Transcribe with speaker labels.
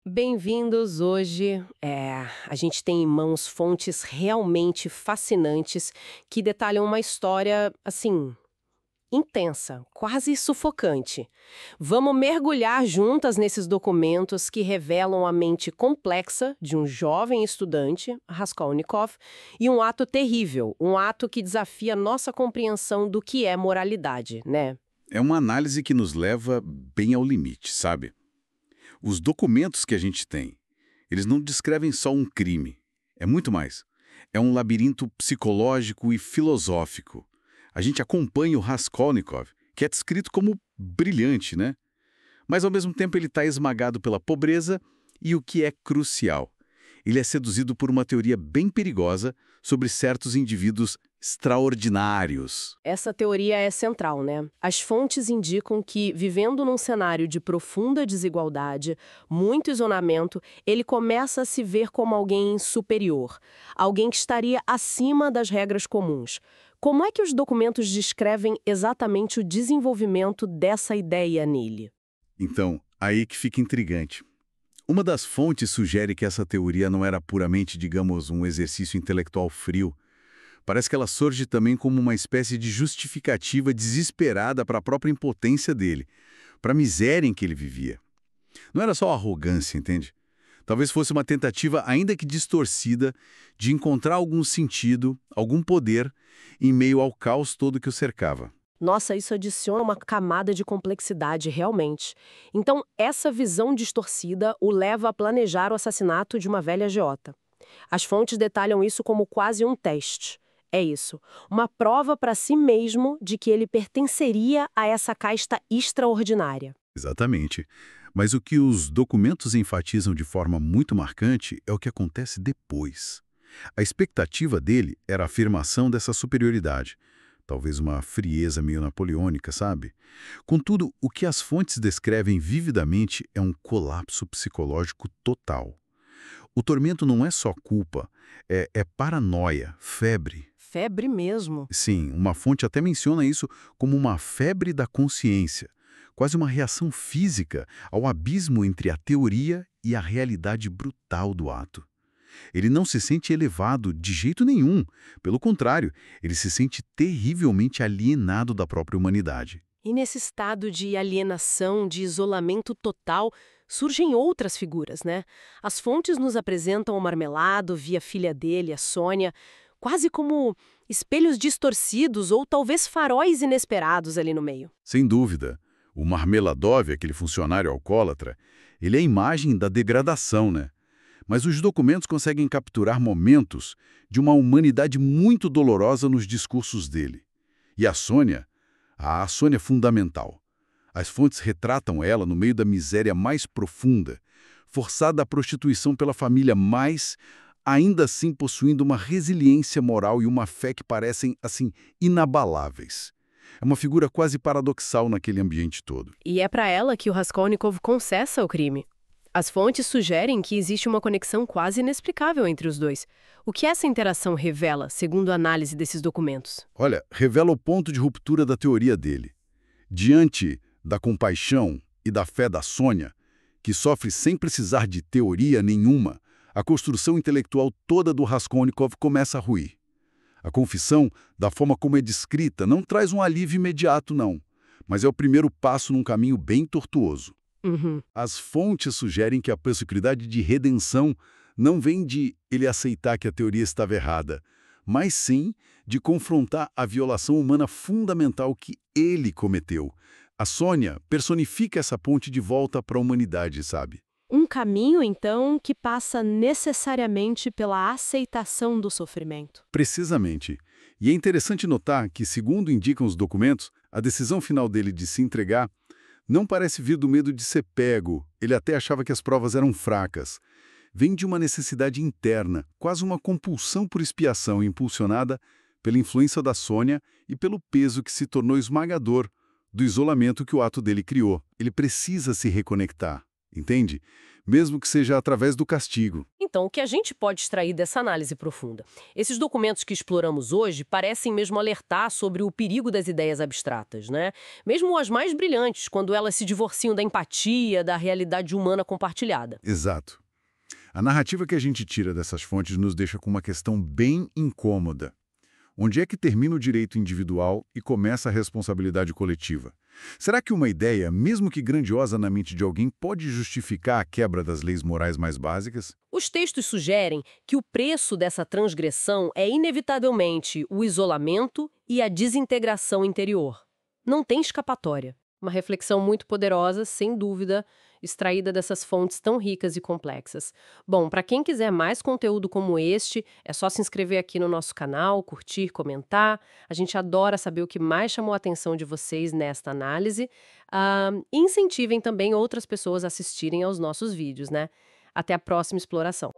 Speaker 1: Bem-vindos hoje. A gente tem em mãos fontes realmente fascinantes que detalham uma história, assim, intensa, quase sufocante. Vamos mergulhar juntas nesses documentos que revelam a mente complexa de um jovem estudante, Raskolnikov, e um ato terrível, um ato que desafia nossa compreensão do que é moralidade, né?
Speaker 2: É uma análise que nos leva bem ao limite, sabe? Os documentos que a gente tem, eles não descrevem só um crime. É muito mais. É um labirinto psicológico e filosófico. A gente acompanha o Raskolnikov, que é descrito como brilhante, né? Mas ao mesmo tempo ele está esmagado pela pobreza e o que é crucial. Ele é seduzido por uma teoria bem perigosa sobre certos indivíduos extraordinários.
Speaker 1: Essa teoria é central, né? As fontes indicam que, vivendo num cenário de profunda desigualdade, muito isolamento, ele começa a se ver como alguém superior, alguém que estaria acima das regras comuns. Como é que os documentos descrevem exatamente o desenvolvimento dessa ideia nele?
Speaker 2: Então, aí que fica intrigante. Uma das fontes sugere que essa teoria não era puramente, digamos, um exercício intelectual frio. Parece que ela surge também como uma espécie de justificativa desesperada para a própria impotência dele, para a miséria em que ele vivia. Não era só arrogância, entende? Talvez fosse uma tentativa, ainda que distorcida, de encontrar algum sentido, algum poder, em meio ao caos todo que o cercava.
Speaker 1: Nossa, isso adiciona uma camada de complexidade, realmente. Então, essa visão distorcida o leva a planejar o assassinato de uma velha agiota. As fontes detalham isso como quase um teste. É isso, uma prova para si mesmo de que ele pertenceria a essa casta extraordinária.
Speaker 2: Exatamente. Mas o que os documentos enfatizam de forma muito marcante é o que acontece depois. A expectativa dele era a afirmação dessa superioridade. Talvez uma frieza meio napoleônica, sabe? Contudo, o que as fontes descrevem vividamente é um colapso psicológico total. O tormento não é só culpa, é paranoia, febre.
Speaker 1: Febre mesmo.
Speaker 2: Sim, uma fonte até menciona isso como uma febre da consciência, quase uma reação física ao abismo entre a teoria e a realidade brutal do ato. Ele não se sente elevado de jeito nenhum. Pelo contrário, ele se sente terrivelmente alienado da própria humanidade.
Speaker 1: E nesse estado de alienação, de isolamento total, surgem outras figuras, né? As fontes nos apresentam o Marmelado via filha dele, a Sônia, quase como espelhos distorcidos ou talvez faróis inesperados ali no meio.
Speaker 2: Sem dúvida, o Marmeladov, aquele funcionário alcoólatra, ele é a imagem da degradação, né? Mas os documentos conseguem capturar momentos de uma humanidade muito dolorosa nos discursos dele. E a Sônia é fundamental. As fontes retratam ela no meio da miséria mais profunda, forçada à prostituição pela família, mas ainda assim possuindo uma resiliência moral e uma fé que parecem, assim, inabaláveis. É uma figura quase paradoxal naquele ambiente todo.
Speaker 1: E é para ela que o Raskolnikov confessa o crime. As fontes sugerem que existe uma conexão quase inexplicável entre os dois. O que essa interação revela, segundo a análise desses documentos?
Speaker 2: Olha, revela o ponto de ruptura da teoria dele. Diante da compaixão e da fé da Sônia, que sofre sem precisar de teoria nenhuma, a construção intelectual toda do Raskolnikov começa a ruir. A confissão, da forma como é descrita, não traz um alívio imediato, não, mas é o primeiro passo num caminho bem tortuoso.
Speaker 1: Uhum.
Speaker 2: As fontes sugerem que a possibilidade de redenção não vem de ele aceitar que a teoria estava errada, mas sim de confrontar a violação humana fundamental que ele cometeu. A Sônia personifica essa ponte de volta para a humanidade, sabe?
Speaker 1: Um caminho, então, que passa necessariamente pela aceitação do sofrimento.
Speaker 2: Precisamente. E é interessante notar que, segundo indicam os documentos, a decisão final dele de se entregar não parece vir do medo de ser pego. Ele até achava que as provas eram fracas. Vem de uma necessidade interna, quase uma compulsão por expiação impulsionada pela influência da Sônia e pelo peso que se tornou esmagador do isolamento que o ato dele criou. Ele precisa se reconectar, entende? mesmo que seja através do castigo.
Speaker 1: Então, o que a gente pode extrair dessa análise profunda? Esses documentos que exploramos hoje parecem mesmo alertar sobre o perigo das ideias abstratas, né? Mesmo as mais brilhantes, quando elas se divorciam da empatia, da realidade humana compartilhada.
Speaker 2: Exato. A narrativa que a gente tira dessas fontes nos deixa com uma questão bem incômoda. Onde é que termina o direito individual e começa a responsabilidade coletiva? Será que uma ideia, mesmo que grandiosa na mente de alguém, pode justificar a quebra das leis morais mais básicas?
Speaker 1: Os textos sugerem que o preço dessa transgressão é inevitavelmente o isolamento e a desintegração interior. Não tem escapatória. Uma reflexão muito poderosa, sem dúvida, extraída dessas fontes tão ricas e complexas. Bom, para quem quiser mais conteúdo como este, é só se inscrever aqui no nosso canal, curtir, comentar. A gente adora saber o que mais chamou a atenção de vocês nesta análise. E incentivem também outras pessoas a assistirem aos nossos vídeos, né? Até a próxima exploração.